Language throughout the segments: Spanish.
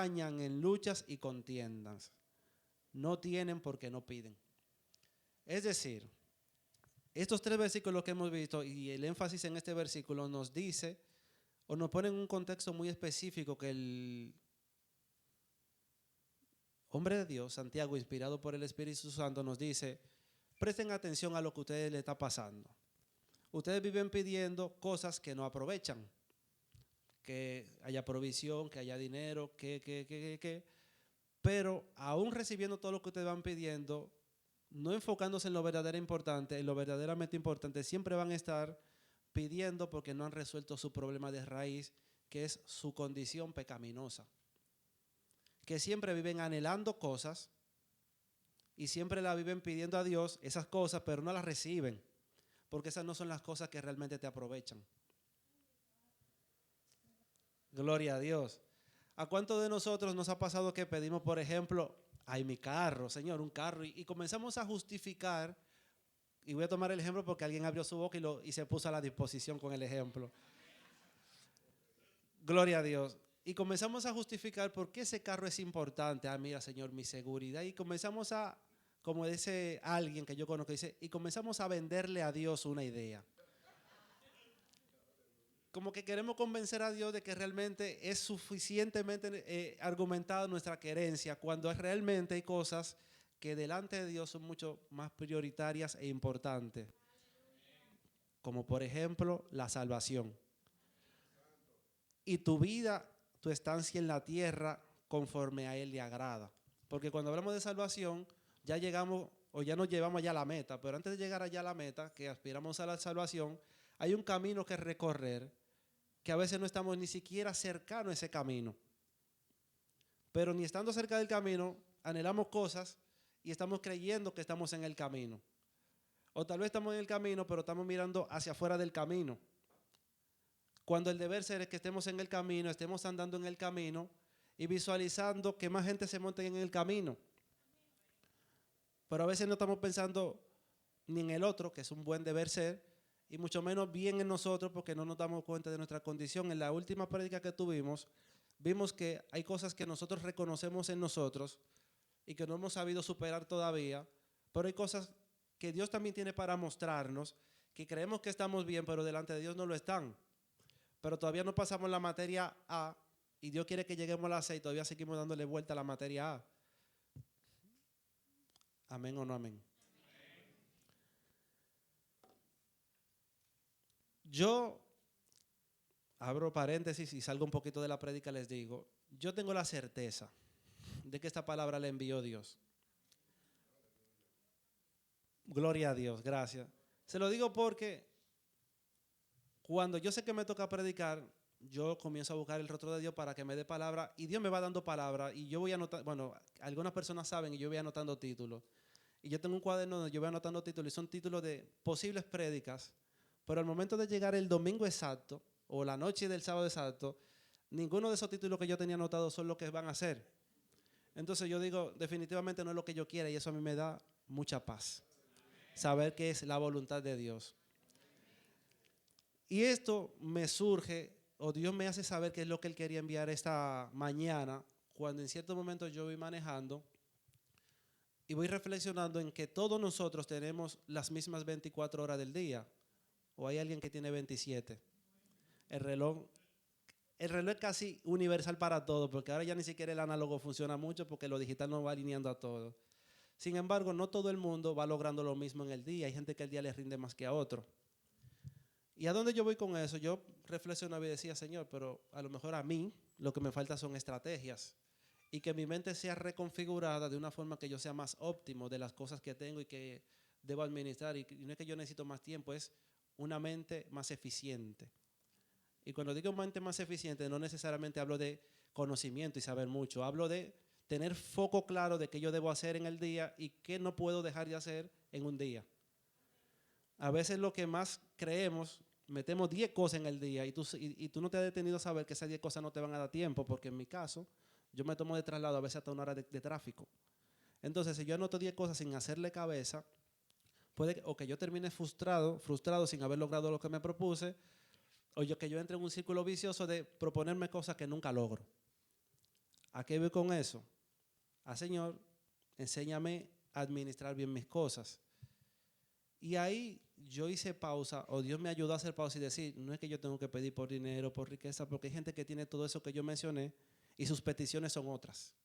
amañan en luchas y contiendas. No tienen porque no piden. Es decir, estos 3 versículos que hemos visto y el énfasis en este versículo nos dice o nos pone en un contexto muy específico que el hombre de Dios, Santiago, inspirado por el Espíritu Santo, nos dice: presten atención a lo que a ustedes les está pasando. Ustedes viven pidiendo cosas que no aprovechan, que haya provisión, que haya dinero, pero aún recibiendo todo lo que ustedes van pidiendo, no enfocándose en lo verdaderamente importante, siempre van a estar pidiendo porque no han resuelto su problema de raíz, que es su condición pecaminosa. Que siempre viven anhelando cosas y siempre la viven pidiendo a Dios esas cosas, pero no las reciben, porque esas no son las cosas que realmente te aprovechan. Gloria a Dios. ¿A cuántos de nosotros nos ha pasado que pedimos, por ejemplo, ay, mi carro, Señor, un carro, y comenzamos a justificar? Y voy a tomar el ejemplo porque alguien abrió su boca y se puso a la disposición con el ejemplo. Gloria a Dios. Y comenzamos a justificar por qué ese carro es importante. Ah, mira, Señor, mi seguridad. Y comenzamos a, como dice alguien que yo conozco, dice, y comenzamos a venderle a Dios una idea. Como que queremos convencer a Dios de que realmente es suficientemente argumentada nuestra querencia, cuando realmente hay cosas que delante de Dios son mucho más prioritarias e importantes. Como por ejemplo la salvación. Y tu vida, tu estancia en la tierra conforme a Él le agrada. Porque cuando hablamos de salvación, ya llegamos o ya nos llevamos allá a la meta. Pero antes de llegar allá a la meta, que aspiramos a la salvación, hay un camino que recorrer que a veces no estamos ni siquiera cercanos a ese camino. Pero ni estando cerca del camino, anhelamos cosas y estamos creyendo que estamos en el camino. O tal vez estamos en el camino, pero estamos mirando hacia afuera del camino. Cuando el deber ser es que estemos en el camino, estemos andando en el camino y visualizando que más gente se monte en el camino. Pero a veces no estamos pensando ni en el otro, que es un buen deber ser, y mucho menos bien en nosotros porque no nos damos cuenta de nuestra condición. En la última prédica que tuvimos, vimos que hay cosas que nosotros reconocemos en nosotros y que no hemos sabido superar todavía, pero hay cosas que Dios también tiene para mostrarnos, que creemos que estamos bien, pero delante de Dios no lo están. Pero todavía no pasamos la materia A y Dios quiere que lleguemos a la C y todavía seguimos dándole vuelta a la materia A. ¿Amén o no amén? Yo abro paréntesis y salgo un poquito de la prédica, les digo, yo tengo la certeza de que esta palabra la envió Dios. Gloria a Dios, gracias. Se lo digo porque cuando yo sé que me toca predicar, yo comienzo a buscar el rostro de Dios para que me dé palabra y Dios me va dando palabra y yo voy anotando, bueno, algunas personas saben y yo voy anotando títulos. Y yo tengo un cuaderno donde yo voy anotando títulos y son títulos de posibles prédicas, pero al momento de llegar el domingo exacto o la noche del sábado exacto, ninguno de esos títulos que yo tenía anotados son los que van a ser. Entonces yo digo, definitivamente no es lo que yo quiera y eso a mí me da mucha paz. Saber que es la voluntad de Dios. Y esto me surge, o Dios me hace saber qué es lo que Él quería enviar esta mañana, cuando en cierto momento yo voy manejando y voy reflexionando en que todos nosotros tenemos las mismas 24 horas del día, o hay alguien que tiene 27. El reloj es casi universal para todos, porque ahora ya ni siquiera el análogo funciona mucho porque lo digital nos va alineando a todos. Sin embargo, no todo el mundo va logrando lo mismo en el día. Hay gente que el día le rinde más que a otro. ¿Y a dónde yo voy con eso? Yo reflexionaba y decía, Señor, pero a lo mejor a mí lo que me falta son estrategias y que mi mente sea reconfigurada de una forma que yo sea más óptimo de las cosas que tengo y que debo administrar. Y no es que yo necesito más tiempo, es una mente más eficiente. Y cuando digo mente más eficiente, no necesariamente hablo de conocimiento y saber mucho, hablo de tener foco claro de qué yo debo hacer en el día y qué no puedo dejar de hacer en un día. A veces lo que más creemos, metemos 10 cosas en el día y tú no te has detenido a saber que esas 10 cosas no te van a dar tiempo, porque en mi caso, yo me tomo de traslado a veces hasta una hora de tráfico. Entonces, si yo anoto 10 cosas sin hacerle cabeza, puede o que yo termine frustrado sin haber logrado lo que me propuse, o que yo entre en un círculo vicioso de proponerme cosas que nunca logro. ¿A qué voy con eso? Señor, enséñame a administrar bien mis cosas. Y ahí yo hice pausa, o Dios me ayudó a hacer pausa y decir, no es que yo tengo que pedir por dinero, por riqueza, porque hay gente que tiene todo eso que yo mencioné y sus peticiones son otras.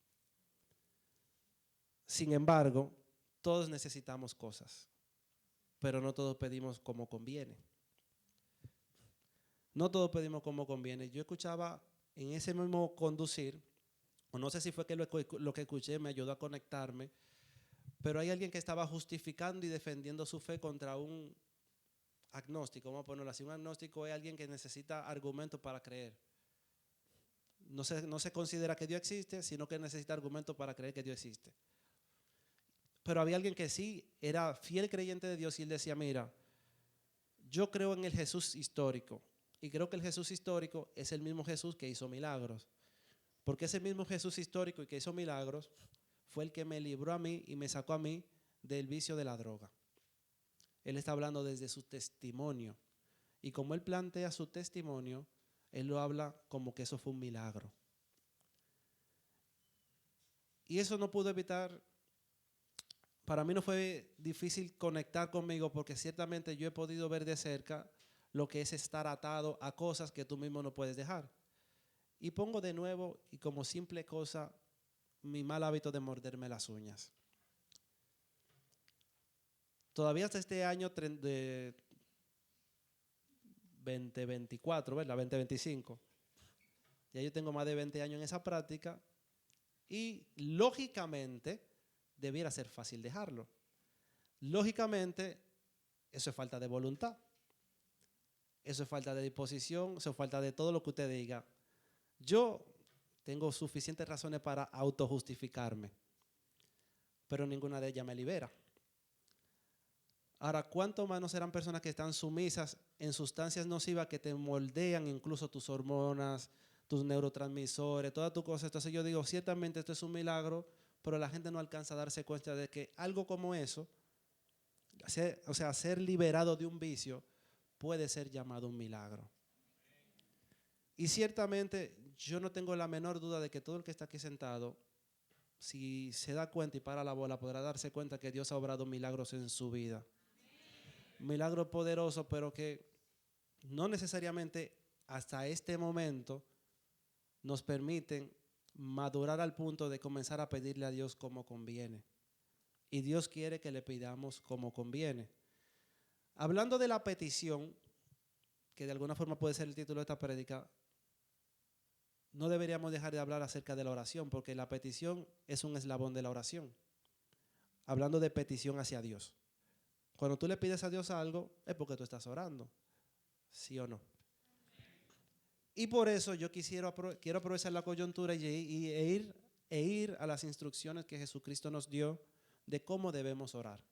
Sin embargo, todos necesitamos cosas, pero no todos pedimos como conviene. No todos pedimos como conviene. Yo escuchaba en ese mismo conducir, o no sé si fue que lo que escuché me ayudó a conectarme, pero hay alguien que estaba justificando y defendiendo su fe contra un agnóstico, vamos a ponerlo así. Un agnóstico es alguien que necesita argumentos para creer. No se considera que Dios existe, sino que necesita argumentos para creer que Dios existe. Pero había alguien que sí era fiel creyente de Dios y él decía, mira, yo creo en el Jesús histórico y creo que el Jesús histórico es el mismo Jesús que hizo milagros. Porque ese mismo Jesús histórico y que hizo milagros fue el que me libró a mí y me sacó a mí del vicio de la droga. Él está hablando desde su testimonio. Y como él plantea su testimonio, él lo habla como que eso fue un milagro. Y eso no pudo evitar, para mí no fue difícil conectar conmigo porque ciertamente yo he podido ver de cerca lo que es estar atado a cosas que tú mismo no puedes dejar. Y pongo de nuevo y como simple cosa mi mal hábito de morderme las uñas. Todavía hasta este año de 2024, ¿verdad? 2025. Ya yo tengo más de 20 años en esa práctica y lógicamente debiera ser fácil dejarlo. Lógicamente eso es falta de voluntad. Eso es falta de disposición, eso es falta de todo lo que usted diga. Yo tengo suficientes razones para autojustificarme, pero ninguna de ellas me libera. Ahora, ¿cuánto más no serán personas que están sumisas en sustancias nocivas que te moldean incluso tus hormonas, tus neurotransmisores, todas tus cosas? Entonces yo digo, ciertamente esto es un milagro, pero la gente no alcanza a darse cuenta de que algo como eso, ser liberado de un vicio, puede ser llamado un milagro. Y ciertamente yo no tengo la menor duda de que todo el que está aquí sentado, si se da cuenta y para la bola, podrá darse cuenta que Dios ha obrado milagros en su vida. Milagros poderosos, pero que no necesariamente hasta este momento nos permiten madurar al punto de comenzar a pedirle a Dios como conviene. Y Dios quiere que le pidamos como conviene. Hablando de la petición, que de alguna forma puede ser el título de esta prédica, no deberíamos dejar de hablar acerca de la oración, porque la petición es un eslabón de la oración. Hablando de petición hacia Dios. Cuando tú le pides a Dios algo, es porque tú estás orando. ¿Sí o no? Y por eso yo quiero aprovechar la coyuntura e ir a las instrucciones que Jesucristo nos dio de cómo debemos orar.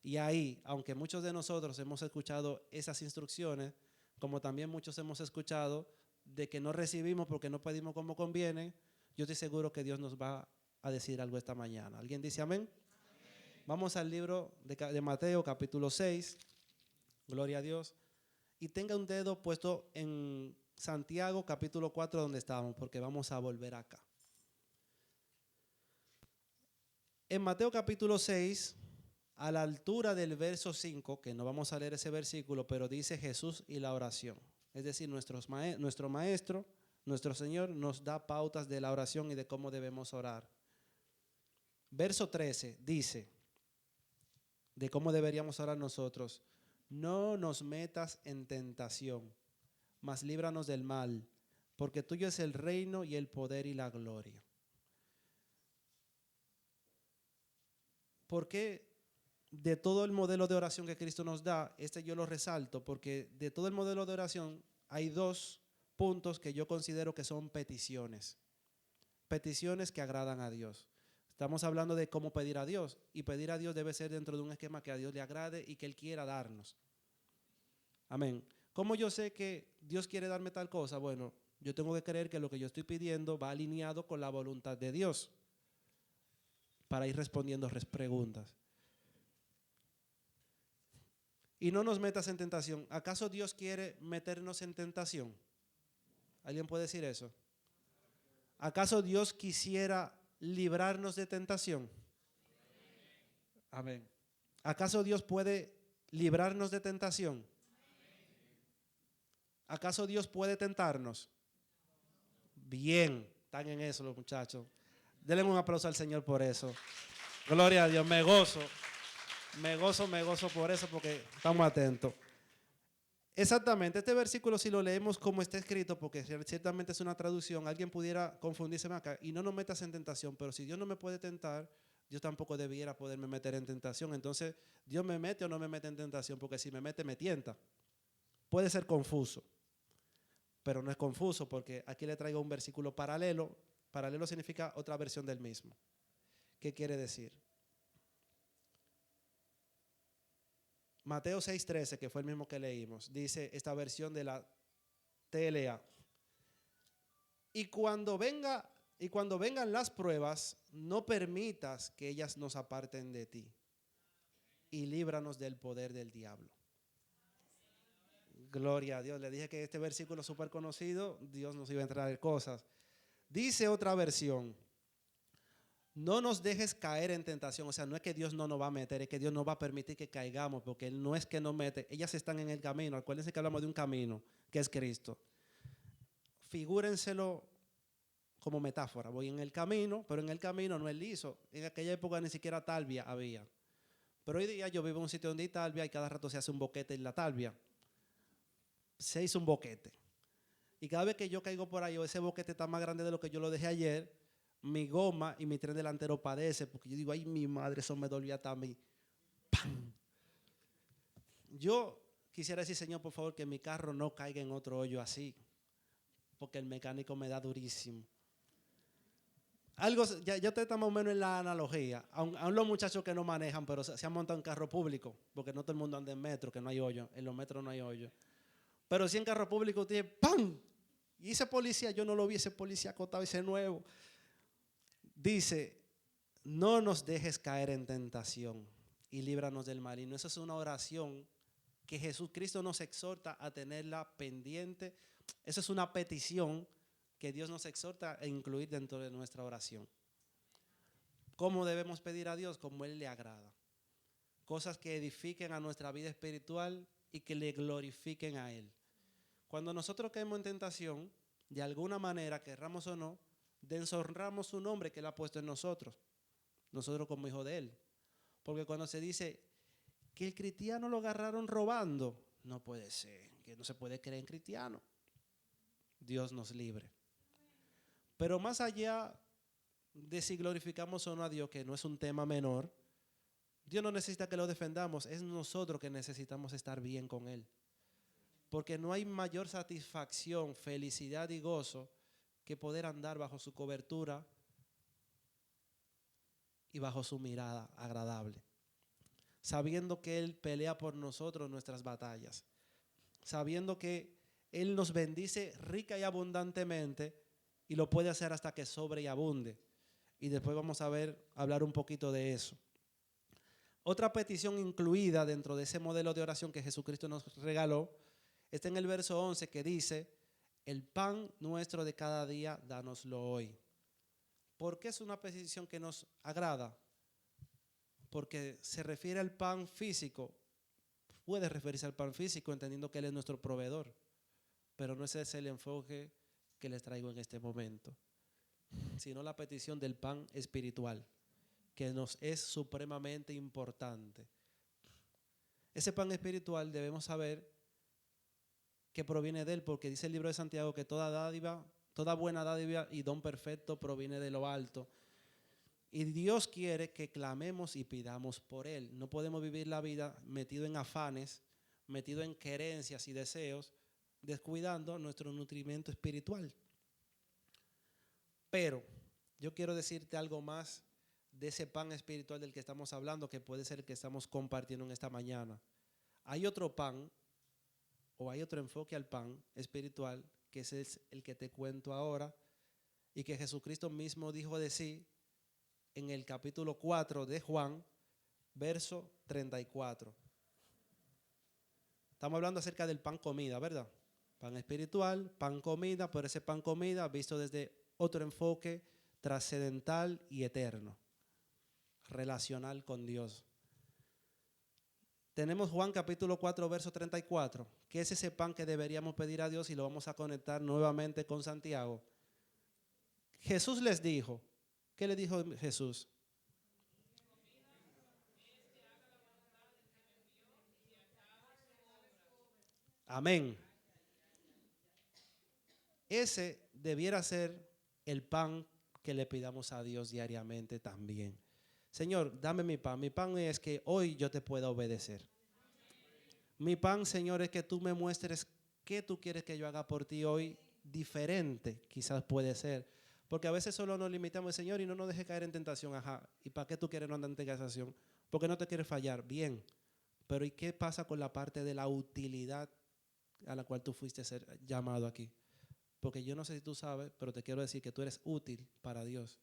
Y ahí, aunque muchos de nosotros hemos escuchado esas instrucciones, como también muchos hemos escuchado de que no recibimos porque no pedimos como conviene, yo estoy seguro que Dios nos va a decir algo esta mañana. ¿Alguien dice amén? Vamos al libro de Mateo capítulo 6, gloria a Dios, y tenga un dedo puesto en Santiago capítulo 4 donde estábamos, porque vamos a volver acá. En Mateo capítulo 6, a la altura del verso 5, que no vamos a leer ese versículo, pero dice Jesús y la oración. Es decir, nuestro maestro, nuestro Señor nos da pautas de la oración y de cómo debemos orar. Verso 13 dice, de cómo deberíamos orar nosotros: no nos metas en tentación, mas líbranos del mal, porque tuyo es el reino y el poder y la gloria. ¿Por qué de todo el modelo de oración que Cristo nos da, yo lo resalto? Porque de todo el modelo de oración hay dos puntos que yo considero que son peticiones. Peticiones que agradan a Dios. Estamos hablando de cómo pedir a Dios, y pedir a Dios debe ser dentro de un esquema que a Dios le agrade y que Él quiera darnos. Amén. ¿Cómo yo sé que Dios quiere darme tal cosa? Bueno, yo tengo que creer que lo que yo estoy pidiendo va alineado con la voluntad de Dios para ir respondiendo preguntas. Y no nos metas en tentación. ¿Acaso Dios quiere meternos en tentación? ¿Alguien puede decir eso? ¿Acaso Dios quisiera librarnos de tentación? Amén. ¿Acaso Dios puede librarnos de tentación? ¿Acaso Dios puede tentarnos? Bien, están en eso los muchachos. Denle un aplauso al Señor por eso. Gloria a Dios, me gozo por eso porque estamos atentos. Exactamente, este versículo si lo leemos como está escrito, porque ciertamente es una traducción, alguien pudiera confundirse acá y no nos metas en tentación, pero si Dios no me puede tentar, Dios tampoco debiera poderme meter en tentación. Entonces, ¿Dios me mete o no me mete en tentación? Porque si me mete, me tienta. Puede ser confuso, pero no es confuso porque aquí le traigo un versículo paralelo. Paralelo significa otra versión del mismo. ¿Qué quiere decir? Mateo 6:13, que fue el mismo que leímos, dice esta versión de la TLA. Y cuando vengan las pruebas, no permitas que ellas nos aparten de ti y líbranos del poder del diablo. Gloria a Dios. Le dije que este versículo súper conocido, Dios nos iba a traer cosas. Dice otra versión, no nos dejes caer en tentación. O sea, no es que Dios no nos va a meter, es que Dios no va a permitir que caigamos, porque Él no es que nos mete. Ellas están en el camino. Acuérdense que hablamos de un camino, que es Cristo. Figúrenselo como metáfora. Voy en el camino, pero en el camino no es liso. En aquella época ni siquiera talvia había. Pero hoy día yo vivo en un sitio donde hay talvia y cada rato se hace un boquete en la talvia. Se hizo un boquete. Y cada vez que yo caigo por ahí o ese boquete está más grande de lo que yo lo dejé ayer, mi goma y mi tren delantero padece, porque yo digo, ay, mi madre, eso me dolía hasta a mí. ¡Pam! Yo quisiera decir, Señor, por favor, que mi carro no caiga en otro hoyo así, porque el mecánico me da durísimo. Algo, ya te está más o menos en la analogía. Aún los muchachos que no manejan, pero se han montado en carro público, porque no todo el mundo anda en metro, que no hay hoyo. En los metros no hay hoyo. Pero si en carro público tiene ¡pam! Y ese policía, yo no lo vi, ese policía acotado, ese nuevo. Dice, no nos dejes caer en tentación y líbranos del maligno. Esa es una oración que Jesucristo nos exhorta a tenerla pendiente. Esa es una petición que Dios nos exhorta a incluir dentro de nuestra oración. ¿Cómo debemos pedir a Dios? Como Él le agrada. Cosas que edifiquen a nuestra vida espiritual y que le glorifiquen a Él. Cuando nosotros caemos en tentación, de alguna manera, querramos o no, deshonramos su nombre que Él ha puesto en nosotros como hijos de Él. Porque cuando se dice que el cristiano lo agarraron robando, no puede ser, que no se puede creer en cristiano. Dios nos libre. Pero más allá de si glorificamos o no a Dios, que no es un tema menor, Dios no necesita que lo defendamos, es nosotros que necesitamos estar bien con Él. Porque no hay mayor satisfacción, felicidad y gozo que poder andar bajo su cobertura y bajo su mirada agradable. Sabiendo que Él pelea por nosotros nuestras batallas. Sabiendo que Él nos bendice rica y abundantemente y lo puede hacer hasta que sobre y abunde. Y después vamos a hablar un poquito de eso. Otra petición incluida dentro de ese modelo de oración que Jesucristo nos regaló está en el verso 11 que dice, el pan nuestro de cada día, dánoslo hoy. ¿Por qué es una petición que nos agrada? Porque se refiere al pan físico. Puede referirse al pan físico entendiendo que Él es nuestro proveedor. Pero no ese es el enfoque que les traigo en este momento, sino la petición del pan espiritual, que nos es supremamente importante. Ese pan espiritual debemos saber que proviene de Él, porque dice el libro de Santiago que toda dádiva, toda buena dádiva y don perfecto proviene de lo alto. Y Dios quiere que clamemos y pidamos por Él. No podemos vivir la vida metido en afanes, metido en querencias y deseos, descuidando nuestro nutrimiento espiritual. Pero yo quiero decirte algo más de ese pan espiritual del que estamos hablando, que puede ser el que estamos compartiendo en esta mañana. Hay otro pan, o hay otro enfoque al pan espiritual, que ese es el que te cuento ahora, y que Jesucristo mismo dijo de sí en el capítulo 4 de Juan, verso 34. Estamos hablando acerca del pan comida, ¿verdad? Pan espiritual, pan comida, pero ese pan comida visto desde otro enfoque trascendental y eterno, relacional con Dios. Tenemos Juan capítulo 4, verso 34, que es ese pan que deberíamos pedir a Dios y lo vamos a conectar nuevamente con Santiago. Jesús les dijo, ¿qué le dijo Jesús? Amén. Ese debiera ser el pan que le pidamos a Dios diariamente también. Señor, dame mi pan. Mi pan es que hoy yo te pueda obedecer. Mi pan, Señor, es que tú me muestres qué tú quieres que yo haga por ti hoy diferente, quizás puede ser. Porque a veces solo nos limitamos, Señor, y no nos deje caer en tentación. Ajá, ¿y para qué tú quieres no andar en tentación? Porque no te quieres fallar. Bien, pero ¿y qué pasa con la parte de la utilidad a la cual tú fuiste llamado aquí? Porque yo no sé si tú sabes, pero te quiero decir que tú eres útil para Dios.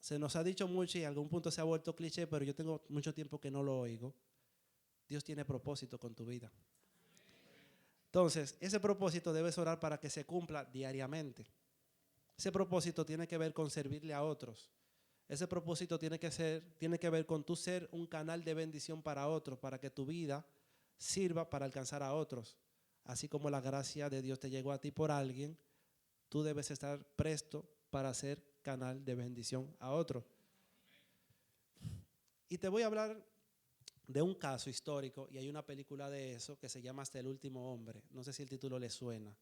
Se nos ha dicho mucho y en algún punto se ha vuelto cliché, pero yo tengo mucho tiempo que no lo oigo. Dios tiene propósito con tu vida. Entonces, ese propósito debes orar para que se cumpla diariamente. Ese propósito tiene que ver con servirle a otros. Ese propósito tiene que ver con tu ser un canal de bendición para otros, para que tu vida sirva para alcanzar a otros. Así como la gracia de Dios te llegó a ti por alguien, tú debes estar presto para ser canal de bendición a otros. Y te voy a hablar de un caso histórico, y hay una película de eso que se llama Hasta el último hombre. No sé si el título le suena.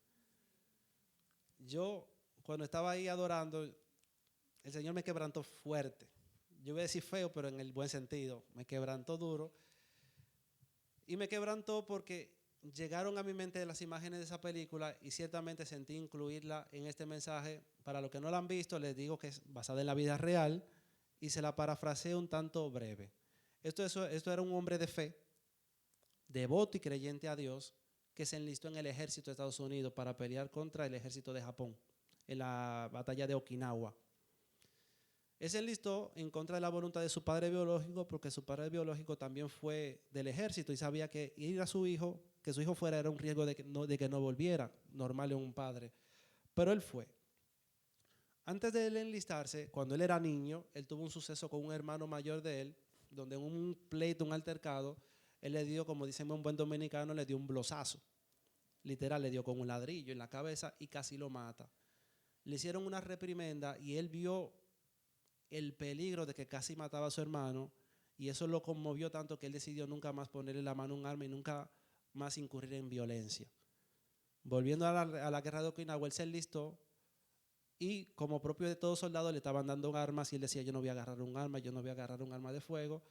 Yo, cuando estaba ahí adorando, el Señor me quebrantó fuerte. Yo voy a decir feo, pero en el buen sentido. Me quebrantó duro. Y me quebrantó porque llegaron a mi mente las imágenes de esa película y ciertamente sentí incluirla en este mensaje. Para los que no la han visto, les digo que es basada en la vida real y se la parafraseo un tanto breve. Esto era un hombre de fe, devoto y creyente a Dios, que se enlistó en el ejército de Estados Unidos para pelear contra el ejército de Japón en la batalla de Okinawa. Él se enlistó en contra de la voluntad de su padre biológico porque su padre biológico también fue del ejército y sabía que ir a su hijo, que su hijo fuera era un riesgo de que no volviera, normal en un padre. Pero él fue. Antes de él enlistarse, cuando él era niño, él tuvo un suceso con un hermano mayor de él, donde en un pleito, un altercado, él le dio, como dicen un buen dominicano, le dio un blosazo. Literal, le dio con un ladrillo en la cabeza y casi lo mata. Le hicieron una reprimenda y él vio el peligro de que casi mataba a su hermano y eso lo conmovió tanto que él decidió nunca más ponerle la mano a un arma y nunca más incurrir en violencia. Volviendo a la guerra de Okinawa, él se enlistó y como propio de todo soldado le estaban dando armas y él decía yo no voy a agarrar un arma, yo no voy a agarrar un arma de fuego.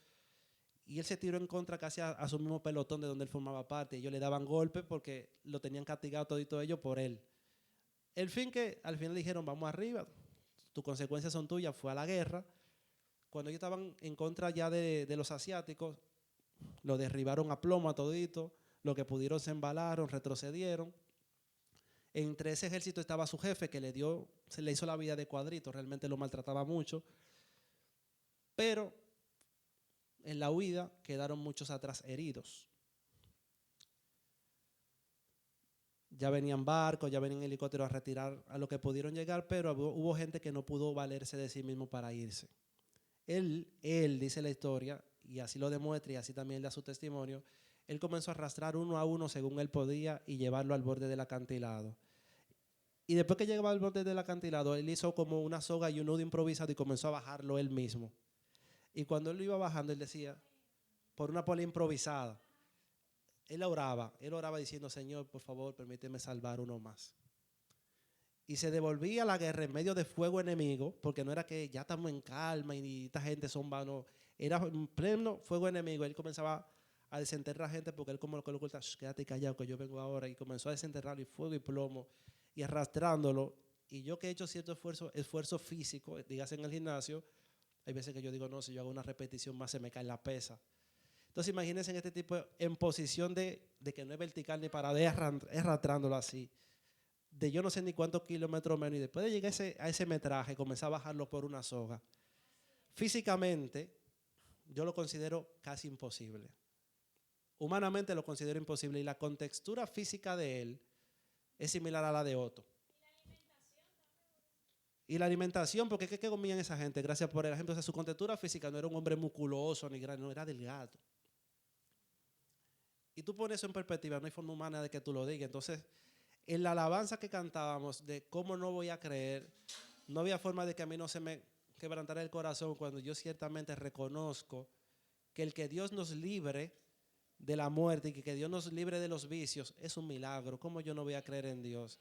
Y él se tiró en contra casi a su mismo pelotón de donde él formaba parte. Ellos le daban golpes porque lo tenían castigado todito ellos por él. El fin que al final le dijeron vamos arriba, tus consecuencias son tuyas, fue a la guerra. Cuando ellos estaban en contra ya de los asiáticos, lo derribaron a plomo a todito, lo que pudieron se embalaron, retrocedieron. Entre ese ejército estaba su jefe que se le hizo la vida de cuadrito, realmente lo maltrataba mucho. Pero en la huida quedaron muchos atrás heridos. Ya venían barcos, ya venían helicópteros a retirar a lo que pudieron llegar, pero hubo gente que no pudo valerse de sí mismo para irse. Él dice la historia, y así lo demuestra, y así también da su testimonio, él comenzó a arrastrar uno a uno según él podía y llevarlo al borde del acantilado. Y después que llegaba al borde del acantilado, él hizo como una soga y un nudo improvisado y comenzó a bajarlo él mismo. Y cuando él lo iba bajando, él decía, por una pola improvisada, él oraba diciendo, Señor, por favor, permíteme salvar uno más. Y se devolvía a la guerra en medio de fuego enemigo, porque no era que ya estamos en calma y esta gente son vanos, era en pleno fuego enemigo. Él comenzaba a desenterrar gente porque él como lo oculta, quédate callado que yo vengo ahora, y comenzó a desenterrarlo y fuego y plomo y arrastrándolo. Y yo que he hecho cierto esfuerzo físico, dígase en el gimnasio, hay veces que yo digo, no, si yo hago una repetición más se me cae la pesa. Entonces imagínense en este tipo, en posición de que no es vertical ni para de arrastrándolo así, de yo no sé ni cuántos kilómetros menos, y después de llegar a ese metraje, comencé a bajarlo por una soga. Físicamente, yo lo considero casi imposible. Humanamente lo considero imposible y la contextura física de él es similar a la de Otto. Y la alimentación, porque ¿qué comían esa gente? Gracias por el ejemplo. O sea, su contextura física no era un hombre musculoso ni grande, no era delgado. Y tú pones eso en perspectiva, no hay forma humana de que tú lo digas. Entonces, en la alabanza que cantábamos de cómo no voy a creer, no había forma de que a mí no se me quebrantara el corazón cuando yo ciertamente reconozco que el que Dios nos libre de la muerte y que Dios nos libre de los vicios es un milagro. ¿Cómo yo no voy a creer en Dios?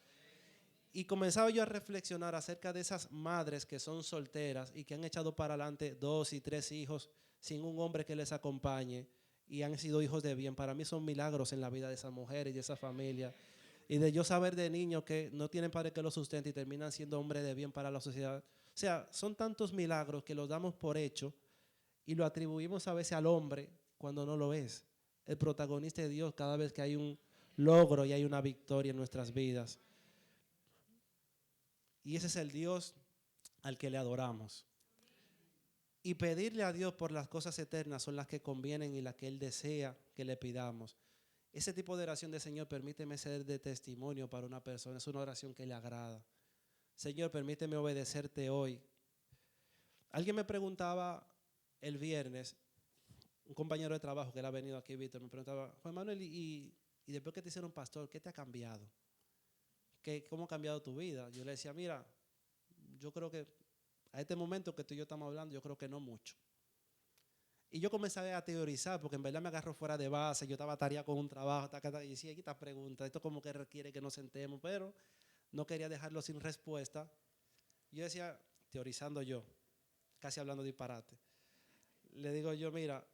Y comenzaba yo a reflexionar acerca de esas madres que son solteras y que han echado para adelante 2 y 3 hijos sin un hombre que les acompañe y han sido hijos de bien. Para mí son milagros en la vida de esas mujeres y de esa familia. Y de yo saber de niños que no tienen padre que los sustente y terminan siendo hombres de bien para la sociedad. O sea, son tantos milagros que los damos por hecho y lo atribuimos a veces al hombre cuando no lo es. El protagonista es Dios cada vez que hay un logro y hay una victoria en nuestras vidas. Y ese es el Dios al que le adoramos. Y pedirle a Dios por las cosas eternas son las que convienen y las que Él desea que le pidamos. Ese tipo de oración de Señor, permíteme ser de testimonio para una persona. Es una oración que le agrada. Señor, permíteme obedecerte hoy. Alguien me preguntaba el viernes, un compañero de trabajo que él ha venido aquí, Víctor, me preguntaba, Juan Manuel, y después que te hicieron pastor, ¿qué te ha cambiado? ¿Cómo ha cambiado tu vida? Yo le decía, mira, yo creo que a este momento que tú y yo estamos hablando, yo creo que no mucho. Y yo comencé a teorizar, porque en verdad me agarró fuera de base, yo estaba tareado con un trabajo, y decía, aquí esta pregunta, esto como que requiere que nos sentemos, pero no quería dejarlo sin respuesta. Yo decía, teorizando yo, casi hablando disparate, le digo yo, mira,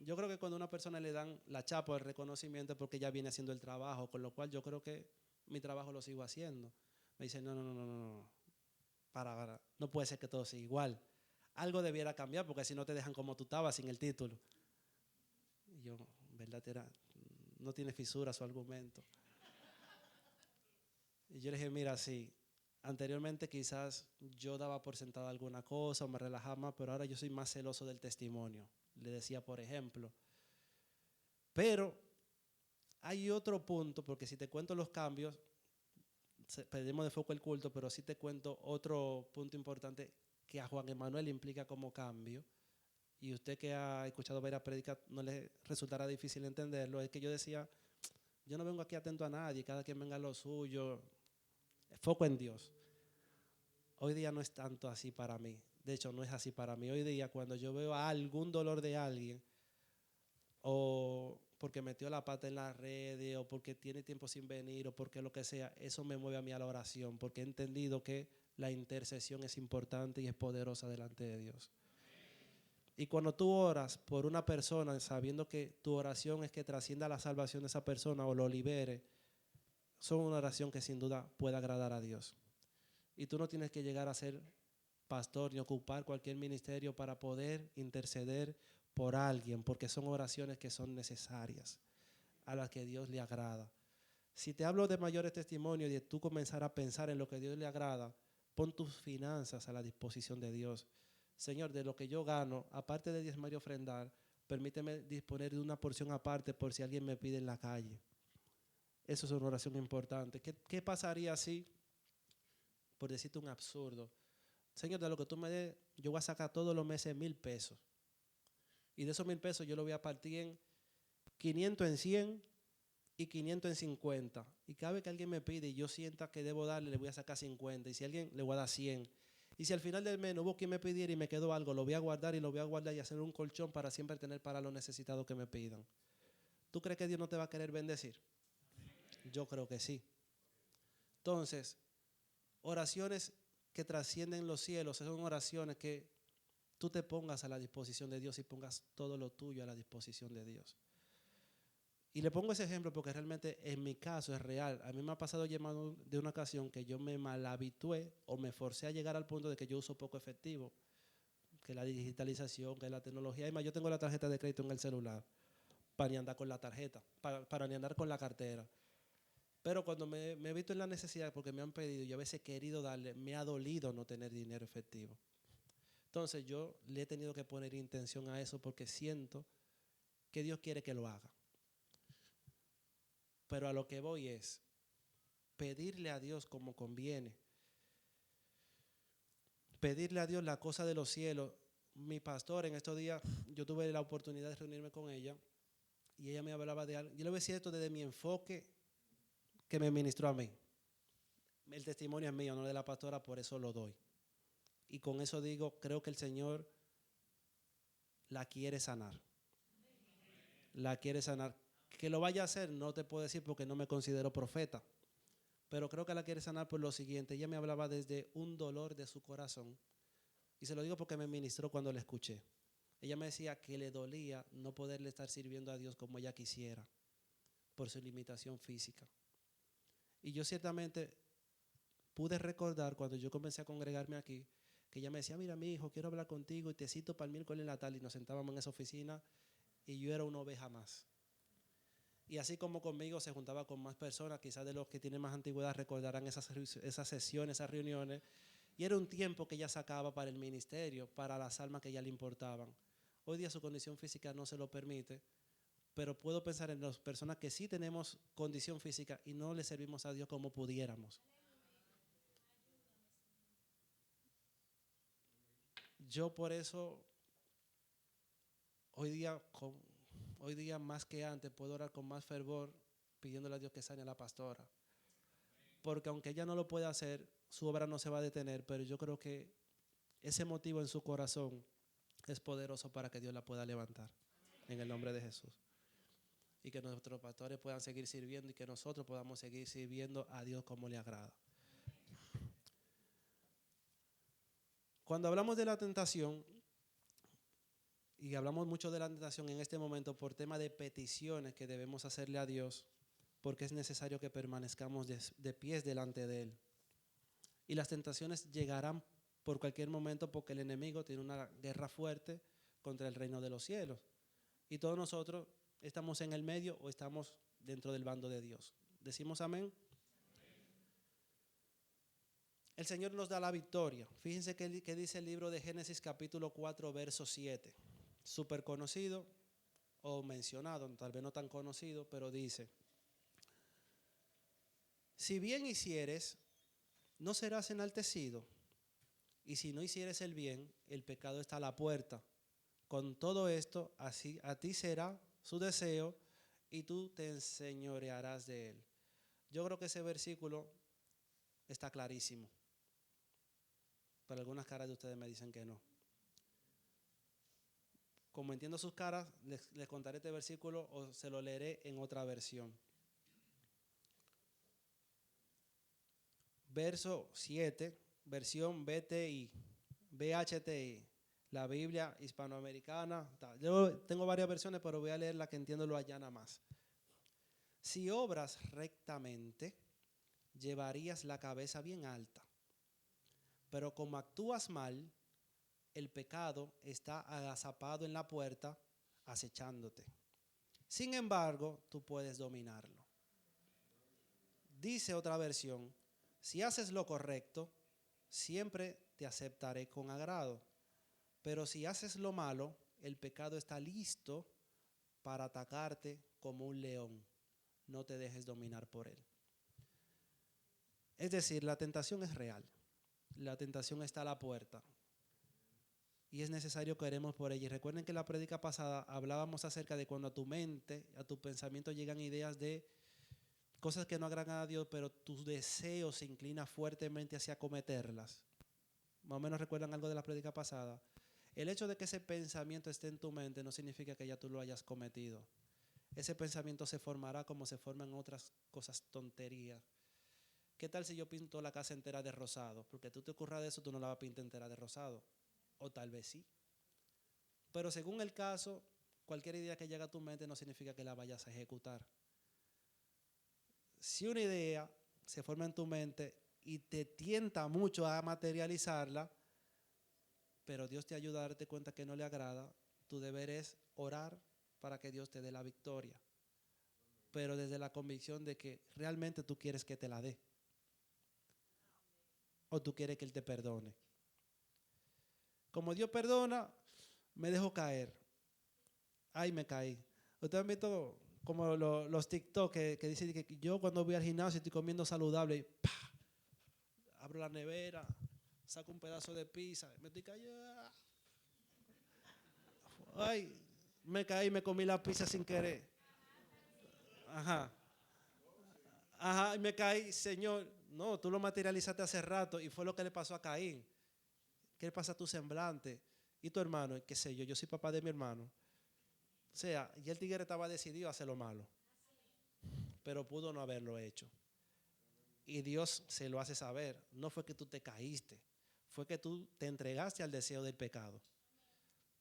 yo creo que cuando a una persona le dan la chapa o el reconocimiento es porque ya viene haciendo el trabajo, con lo cual yo creo que mi trabajo lo sigo haciendo. Me dice, no, para, no puede ser que todo sea igual. Algo debiera cambiar porque si no te dejan como tú estabas sin el título. Y yo, ¿verdad? No tiene fisura su argumento. Y yo le dije, mira, sí, anteriormente quizás yo daba por sentado alguna cosa o me relajaba más, pero ahora yo soy más celoso del testimonio. Le decía, por ejemplo. Pero hay otro punto, porque si te cuento los cambios, perdemos de foco el culto, pero sí te cuento otro punto importante que a Juan Emanuel implica como cambio. Y usted que ha escuchado varias prédicas no le resultará difícil entenderlo. Es que yo decía, yo no vengo aquí atento a nadie, cada quien venga a lo suyo, foco en Dios. Hoy día no es tanto así para mí. De hecho, no es así para mí. Hoy día cuando yo veo algún dolor de alguien, o porque metió la pata en las redes, o porque tiene tiempo sin venir, o porque lo que sea, eso me mueve a mí a la oración, porque he entendido que la intercesión es importante y es poderosa delante de Dios. Y cuando tú oras por una persona, sabiendo que tu oración es que trascienda la salvación de esa persona o lo libere, son una oración que sin duda puede agradar a Dios. Y tú no tienes que llegar a ser pastor ni ocupar cualquier ministerio para poder interceder por alguien, porque son oraciones que son necesarias, a las que Dios le agrada. Si te hablo de mayores testimonios y de tú comenzar a pensar en lo que Dios le agrada, pon tus finanzas a la disposición de Dios. Señor, de lo que yo gano, aparte de diezmar y ofrendar, permíteme disponer de una porción aparte por si alguien me pide en la calle. Eso es una oración importante. ¿Qué pasaría si, por decirte un absurdo, Señor, de lo que tú me des, yo voy a sacar todos los meses 1,000 pesos? Y de esos 1,000 pesos yo lo voy a partir en 500 en 100 y 500 en 50. Y cada vez que alguien me pide y yo sienta que debo darle, le voy a sacar 50. Y si alguien, le voy a dar 100. Y si al final del mes no hubo quien me pidiera y me quedó algo, lo voy a guardar y lo voy a guardar y hacer un colchón para siempre tener para los necesitados que me pidan. ¿Tú crees que Dios no te va a querer bendecir? Yo creo que sí. Entonces, oraciones que trascienden los cielos son oraciones que tú te pongas a la disposición de Dios y pongas todo lo tuyo a la disposición de Dios. Y le pongo ese ejemplo porque realmente en mi caso es real. A mí me ha pasado llamado de una ocasión que yo me malhabitué o me forcé a llegar al punto de que yo uso poco efectivo, que la digitalización, que la tecnología. Además, yo tengo la tarjeta de crédito en el celular para ni andar con la tarjeta, para ni andar con la cartera. Pero cuando me he visto en la necesidad, porque me han pedido y yo a veces he querido darle, me ha dolido no tener dinero efectivo. Entonces yo le he tenido que poner intención a eso porque siento que Dios quiere que lo haga. Pero a lo que voy es pedirle a Dios como conviene. pedirle a Dios la cosa de los cielos. Mi pastor en estos días, yo tuve la oportunidad de reunirme con ella y ella me hablaba de algo. Yo le voy a decir esto desde mi enfoque que me ministró a mí. El testimonio es mío, no de la pastora, por eso lo doy. Y con eso digo, creo que el Señor la quiere sanar. La quiere sanar. Que lo vaya a hacer, no te puedo decir porque no me considero profeta. Pero creo que la quiere sanar por lo siguiente. Ella me hablaba desde un dolor de su corazón. Y se lo digo porque me ministró cuando la escuché. Ella me decía que le dolía no poderle estar sirviendo a Dios como ella quisiera por su limitación física. Y yo ciertamente pude recordar cuando yo comencé a congregarme aquí, que ella me decía, mira mi hijo, quiero hablar contigo y te cito para el miércoles en la tarde. Y nos sentábamos en esa oficina y yo era una oveja más. Y así como conmigo se juntaba con más personas, quizás de los que tienen más antigüedad recordarán esas sesiones, esas reuniones. Y era un tiempo que ella sacaba para el ministerio, para las almas que a ella le importaban. Hoy día su condición física no se lo permite, pero puedo pensar en las personas que sí tenemos condición física y no le servimos a Dios como pudiéramos. Yo por eso, hoy día más que antes, puedo orar con más fervor pidiéndole a Dios que sane a la pastora. Porque aunque ella no lo puede hacer, su obra no se va a detener, pero yo creo que ese motivo en su corazón es poderoso para que Dios la pueda levantar en el nombre de Jesús. Y que nuestros pastores puedan seguir sirviendo y que nosotros podamos seguir sirviendo a Dios como le agrada. Cuando hablamos de la tentación, y hablamos mucho de la tentación en este momento por tema de peticiones que debemos hacerle a Dios, porque es necesario que permanezcamos de pies delante de Él. Y las tentaciones llegarán por cualquier momento porque el enemigo tiene una guerra fuerte contra el reino de los cielos. Y todos nosotros estamos en el medio o estamos dentro del bando de Dios. ¿Decimos amén? El Señor nos da la victoria. Fíjense que dice el libro de Génesis capítulo 4, verso 7. Súper conocido o mencionado, tal vez no tan conocido, pero dice: si bien hicieres, no serás enaltecido, y si no hicieres el bien, el pecado está a la puerta. Con todo esto, así a ti será su deseo, y tú te enseñorearás de él. Yo creo que ese versículo está clarísimo. Pero algunas caras de ustedes me dicen que no. Como entiendo sus caras, les contaré este versículo o se lo leeré en otra versión. Verso 7, versión BHTI, la Biblia hispanoamericana. Yo tengo varias versiones, pero voy a leer la que entiendo lo allana más. Si obras rectamente, llevarías la cabeza bien alta, pero como actúas mal, el pecado está agazapado en la puerta, acechándote. Sin embargo, tú puedes dominarlo. Dice otra versión: si haces lo correcto, siempre te aceptaré con agrado. Pero si haces lo malo, el pecado está listo para atacarte como un león. No te dejes dominar por él. Es decir, la tentación es real. La tentación está a la puerta. Y es necesario que oremos por ella. Y recuerden que en la prédica pasada hablábamos acerca de cuando a tu mente, a tu pensamiento llegan ideas de cosas que no agradan a Dios, pero tus deseos se inclinan fuertemente hacia cometerlas. Más o menos recuerdan algo de la prédica pasada. El hecho de que ese pensamiento esté en tu mente no significa que ya tú lo hayas cometido. Ese pensamiento se formará como se forman otras cosas, tonterías. ¿Qué tal si yo pinto la casa entera de rosado? Porque tú te ocurra de eso, tú no la vas a pintar entera de rosado. O tal vez sí. Pero según el caso, cualquier idea que llegue a tu mente no significa que la vayas a ejecutar. Si una idea se forma en tu mente y te tienta mucho a materializarla, pero Dios te ayuda a darte cuenta que no le agrada, tu deber es orar para que Dios te dé la victoria. Pero desde la convicción de que realmente tú quieres que te la dé. O tú quieres que Él te perdone. Como Dios perdona, me dejo caer. Ay, me caí. Ustedes han visto como los TikTok que dicen que yo cuando voy al gimnasio estoy comiendo saludable y ¡pah! Abro la nevera, saco un pedazo de pizza, me estoy cayendo. Ay, me caí, me comí la pizza sin querer. Ajá. Ajá, y me caí, Señor. No, tú lo materializaste hace rato y fue lo que le pasó a Caín. ¿Qué le pasa a tu semblante? Y tu hermano, qué sé yo, yo soy papá de mi hermano. O sea, y el tigre estaba decidido a hacer lo malo, pero pudo no haberlo hecho. Y Dios se lo hace saber. No fue que tú te caíste, fue que tú te entregaste al deseo del pecado.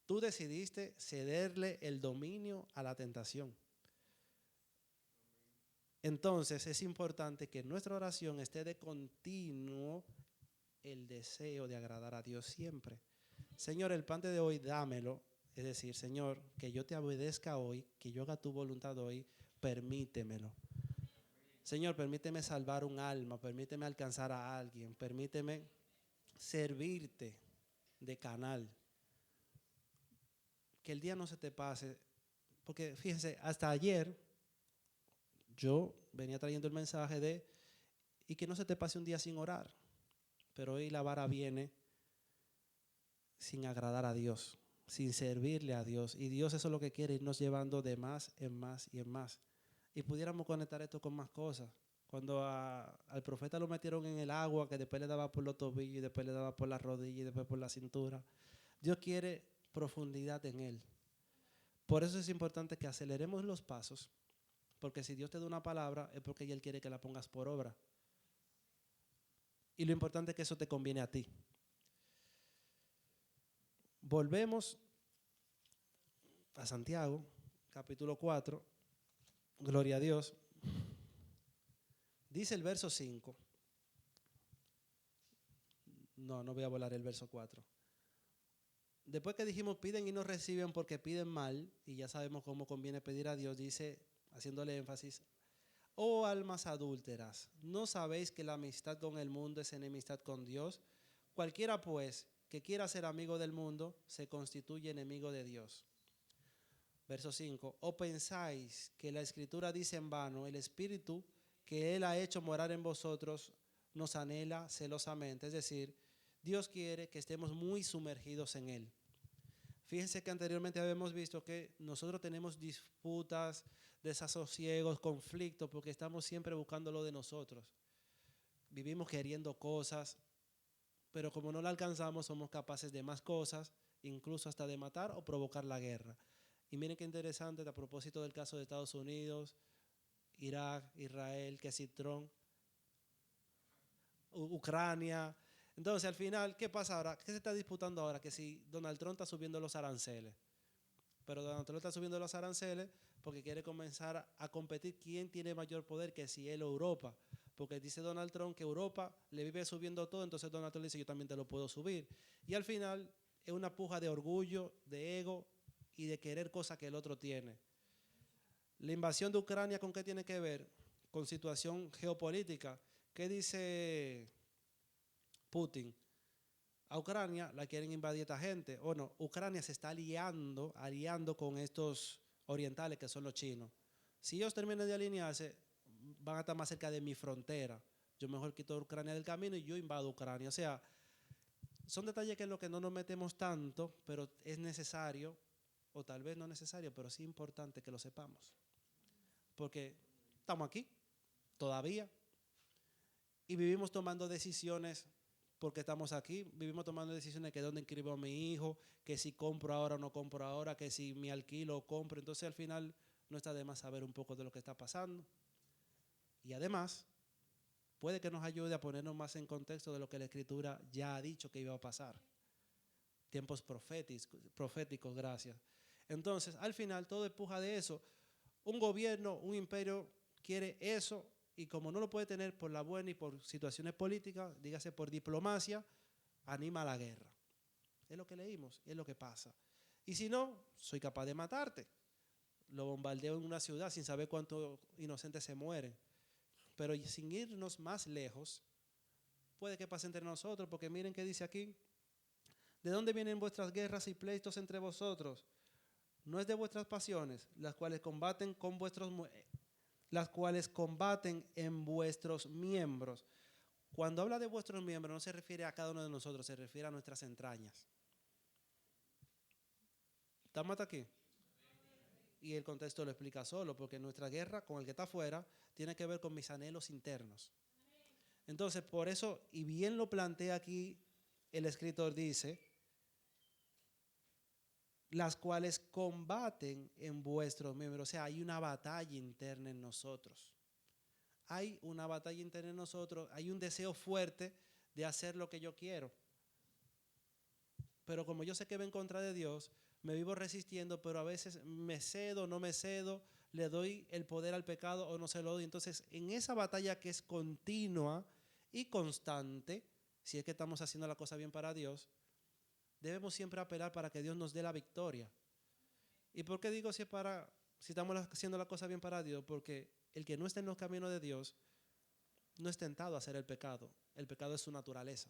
Tú decidiste cederle el dominio a la tentación. Entonces es importante que en nuestra oración esté de continuo el deseo de agradar a Dios siempre. Señor, el pan de hoy dámelo. Es decir, Señor, que yo te obedezca hoy, que yo haga tu voluntad hoy, permítemelo. Señor, permíteme salvar un alma, permíteme alcanzar a alguien, permíteme servirte de canal. Que el día no se te pase, porque fíjense, hasta ayer yo venía trayendo el mensaje de, y que no se te pase un día sin orar, pero hoy la vara viene sin agradar a Dios, sin servirle a Dios, y Dios eso es lo que quiere, irnos llevando de más en más y en más. Y pudiéramos conectar esto con más cosas. Cuando al profeta lo metieron en el agua, que después le daba por los tobillos, y después le daba por las rodillas, y después por la cintura. Dios quiere profundidad en él. Por eso es importante que aceleremos los pasos, porque si Dios te da una palabra es porque Él quiere que la pongas por obra. Y lo importante es que eso te conviene a ti. Volvemos a Santiago, capítulo 4, gloria a Dios. Dice el verso 5. No voy a volar el verso 4. Después que dijimos piden y no reciben porque piden mal, y ya sabemos cómo conviene pedir a Dios, dice, haciéndole énfasis, oh almas adúlteras, ¿no sabéis que la amistad con el mundo es enemistad con Dios? Cualquiera pues que quiera ser amigo del mundo se constituye enemigo de Dios. Verso 5, ¿o pensáis que la Escritura dice en vano, el Espíritu que Él ha hecho morar en vosotros nos anhela celosamente? Es decir, Dios quiere que estemos muy sumergidos en Él. Fíjense que anteriormente habíamos visto que nosotros tenemos disputas, desasosiegos, conflictos, porque estamos siempre buscando lo de nosotros. Vivimos queriendo cosas, pero como no la alcanzamos, somos capaces de más cosas, incluso hasta de matar o provocar la guerra. Y miren qué interesante a propósito del caso de Estados Unidos, Irak, Israel, que si Trump, Ucrania. Entonces, al final, ¿qué pasa ahora? ¿Qué se está disputando ahora? Que si Donald Trump está subiendo los aranceles. Pero Donald Trump está subiendo los aranceles porque quiere comenzar a competir quién tiene mayor poder, que si él o Europa. Porque dice Donald Trump que Europa le vive subiendo todo, entonces Donald Trump dice yo también te lo puedo subir. Y al final es una puja de orgullo, de ego y de querer cosas que el otro tiene. La invasión de Ucrania, ¿con qué tiene que ver? Con situación geopolítica. ¿Qué dice Putin? A Ucrania la quieren invadir esta gente. Bueno, Ucrania se está aliando con estos orientales que son los chinos. Si ellos terminan de alinearse, van a estar más cerca de mi frontera. Yo mejor quito a Ucrania del camino y yo invado Ucrania. O sea, son detalles que en los que no nos metemos tanto, pero es necesario, o tal vez no necesario, pero sí importante que lo sepamos. Porque estamos aquí, todavía, y vivimos tomando decisiones porque estamos aquí, vivimos tomando decisiones que dónde inscribo a mi hijo, que si compro ahora o no compro ahora, que si me alquilo o compro. Entonces al final no está de más saber un poco de lo que está pasando. Y además puede que nos ayude a ponernos más en contexto de lo que la Escritura ya ha dicho que iba a pasar. Tiempos proféticos, gracias. Entonces al final todo empuja de eso. Un gobierno, un imperio quiere eso, y como no lo puede tener por la buena y por situaciones políticas, dígase por diplomacia, anima a la guerra. Es lo que leímos, es lo que pasa. Y si no, soy capaz de matarte. Lo bombardeo en una ciudad sin saber cuántos inocentes se mueren. Pero sin irnos más lejos, puede que pase entre nosotros, porque miren qué dice aquí. ¿De dónde vienen vuestras guerras y pleitos entre vosotros? No es de vuestras pasiones, las cuales combaten en vuestros miembros. Cuando habla de vuestros miembros no se refiere a cada uno de nosotros, se refiere a nuestras entrañas. ¿Estamos hasta aquí? Y el contexto lo explica solo, porque nuestra guerra con el que está afuera tiene que ver con mis anhelos internos. Entonces, por eso, y bien lo plantea aquí, el escritor dice, las cuales combaten en vuestros miembros. O sea, hay una batalla interna en nosotros. Hay una batalla interna en nosotros, hay un deseo fuerte de hacer lo que yo quiero. Pero como yo sé que va en contra de Dios, me vivo resistiendo, pero a veces me cedo, no me cedo, le doy el poder al pecado o no se lo doy. Entonces, en esa batalla que es continua y constante, si es que estamos haciendo la cosa bien para Dios, debemos siempre apelar para que Dios nos dé la victoria. ¿Y por qué digo si estamos haciendo la cosa bien para Dios? Porque el que no está en los caminos de Dios no es tentado a hacer el pecado. El pecado es su naturaleza.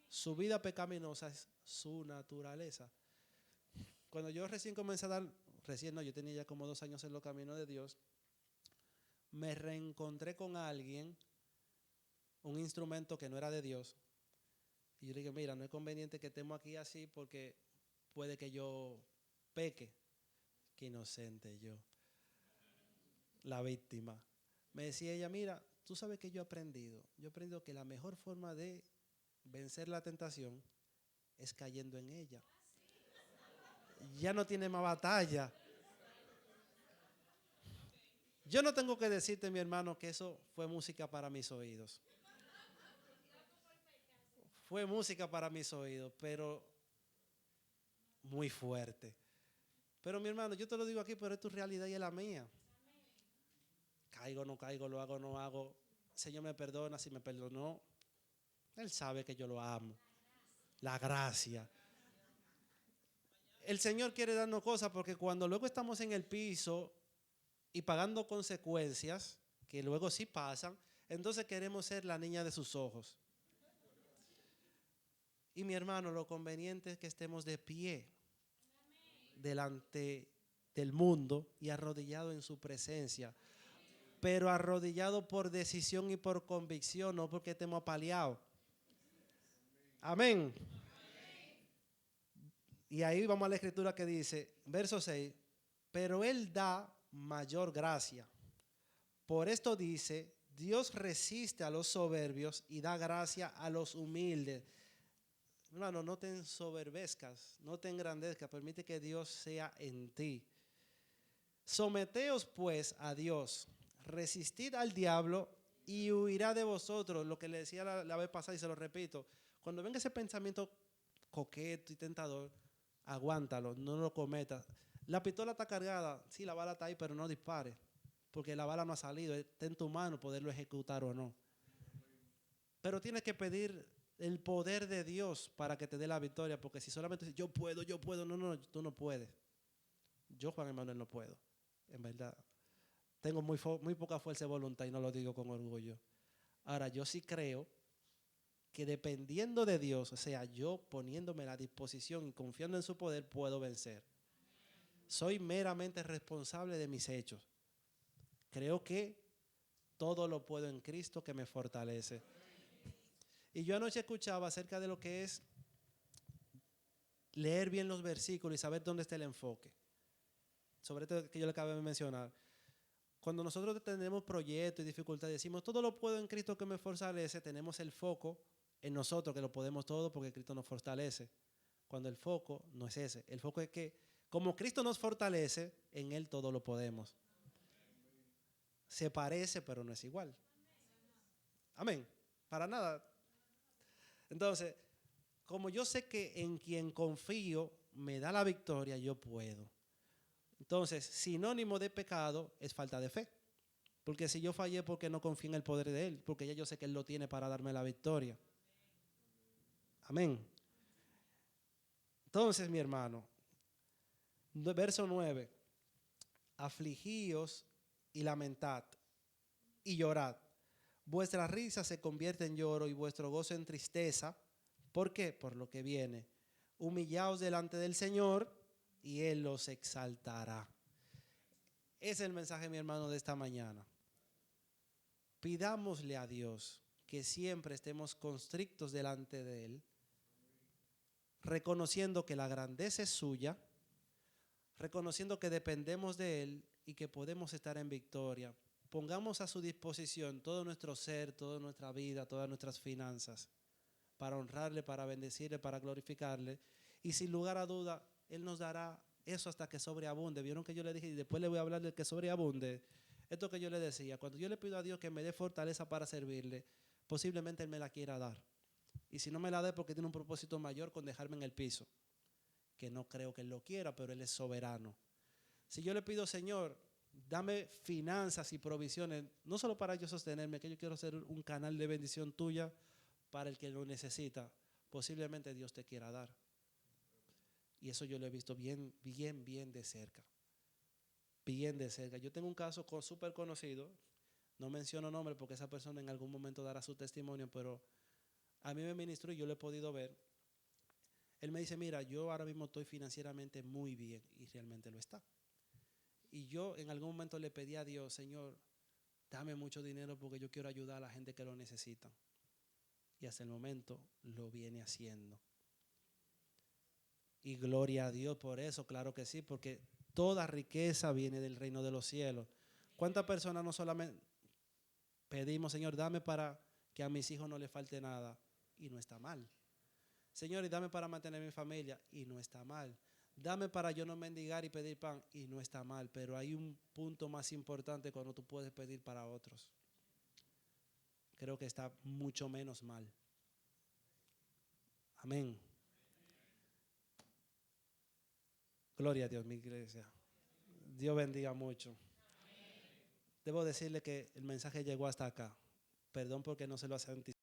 Su vida pecaminosa es su naturaleza. Cuando yo recién comencé a yo tenía ya como 2 años en los caminos de Dios, me reencontré con alguien, un instrumento que no era de Dios, y yo le dije, mira, no es conveniente que estemos aquí así porque puede que yo peque. Qué inocente yo, la víctima. Me decía ella, mira, tú sabes que yo he aprendido que la mejor forma de vencer la tentación es cayendo en ella. Ya no tiene más batalla. Yo no tengo que decirte, mi hermano, que eso fue música para mis oídos. Fue música para mis oídos, pero muy fuerte. Pero mi hermano, yo te lo digo aquí, pero es tu realidad y es la mía. Caigo, no caigo, lo hago, no hago. Señor me perdona, si me perdonó, Él sabe que yo lo amo. La gracia. El Señor quiere darnos cosas porque cuando luego estamos en el piso y pagando consecuencias, que luego sí pasan, entonces queremos ser la niña de sus ojos. Y mi hermano, lo conveniente es que estemos de pie delante del mundo y arrodillado en su presencia, pero arrodillado por decisión y por convicción, no porque estemos apaleados. Amén. Y ahí vamos a la escritura que dice, verso 6, pero Él da mayor gracia. Por esto dice, Dios resiste a los soberbios y da gracia a los humildes. Hermano, no te ensoberbezcas, no te engrandezcas, permite que Dios sea en ti. Someteos pues a Dios, resistid al diablo y huirá de vosotros. Lo que le decía la vez pasada y se lo repito, cuando venga ese pensamiento coqueto y tentador, aguántalo, no lo cometas. La pistola está cargada, sí, la bala está ahí, pero no dispare, porque la bala no ha salido, está en tu mano poderlo ejecutar o no. Pero tienes que pedir el poder de Dios para que te dé la victoria, porque si solamente dices, yo puedo, no, tú no puedes. Yo, Juan Emanuel, no puedo, en verdad. Tengo muy poca fuerza de voluntad y no lo digo con orgullo. Ahora, yo sí creo que dependiendo de Dios, o sea, yo poniéndome a la disposición y confiando en su poder, puedo vencer. Soy meramente responsable de mis hechos. Creo que todo lo puedo en Cristo que me fortalece. Y yo anoche escuchaba acerca de lo que es leer bien los versículos y saber dónde está el enfoque. Sobre esto que yo le acabé de mencionar. Cuando nosotros tenemos proyectos y dificultades, decimos, todo lo puedo en Cristo que me fortalece, tenemos el foco en nosotros, que lo podemos todo porque Cristo nos fortalece. Cuando el foco no es ese. El foco es que, como Cristo nos fortalece, en Él todo lo podemos. Se parece, pero no es igual. Amén. Para nada. Entonces, como yo sé que en quien confío me da la victoria, yo puedo. Entonces, sinónimo de pecado es falta de fe. Porque si yo fallé porque no confío en el poder de Él, porque ya yo sé que Él lo tiene para darme la victoria. Amén. Entonces, mi hermano, verso 9, afligíos y lamentad y llorad. Vuestra risa se convierte en lloro y vuestro gozo en tristeza. ¿Por qué? Por lo que viene. Humillaos delante del Señor y Él los exaltará. Ese es el mensaje, mi hermano, de esta mañana. Pidámosle a Dios que siempre estemos constrictos delante de Él, reconociendo que la grandeza es suya, reconociendo que dependemos de Él y que podemos estar en victoria. Pongamos a su disposición todo nuestro ser, toda nuestra vida, todas nuestras finanzas, para honrarle, para bendecirle, para glorificarle. Y sin lugar a duda, Él nos dará eso hasta que sobreabunde. ¿Vieron que yo le dije? Y después le voy a hablar del que sobreabunde. Esto que yo le decía, cuando yo le pido a Dios que me dé fortaleza para servirle, posiblemente Él me la quiera dar. Y si no me la dé, porque tiene un propósito mayor con dejarme en el piso, que no creo que Él lo quiera, pero Él es soberano. Si yo le pido, Señor, dame finanzas y provisiones, no solo para yo sostenerme, que yo quiero ser un canal de bendición tuya para el que lo necesita, posiblemente Dios te quiera dar. Y eso yo lo he visto bien de cerca. Bien de cerca. Yo tengo un caso súper conocido, no menciono nombre porque esa persona en algún momento dará su testimonio, pero a mí me ministró y yo lo he podido ver. Él me dice, mira, yo ahora mismo estoy financieramente muy bien, y realmente lo está. Y yo en algún momento le pedí a Dios, Señor, dame mucho dinero porque yo quiero ayudar a la gente que lo necesita. Y hasta el momento lo viene haciendo. Y gloria a Dios por eso, claro que sí, porque toda riqueza viene del reino de los cielos. ¿Cuántas personas no solamente pedimos, Señor, dame para que a mis hijos no les falte nada? Y no está mal. Señor, y dame para mantener mi familia, y no está mal. Dame para yo no mendigar y pedir pan, y no está mal. Pero hay un punto más importante cuando tú puedes pedir para otros. Creo que está mucho menos mal. Amén. Gloria a Dios, mi iglesia. Dios bendiga mucho. Debo decirle que el mensaje llegó hasta acá. Perdón porque no se lo hace anticipado.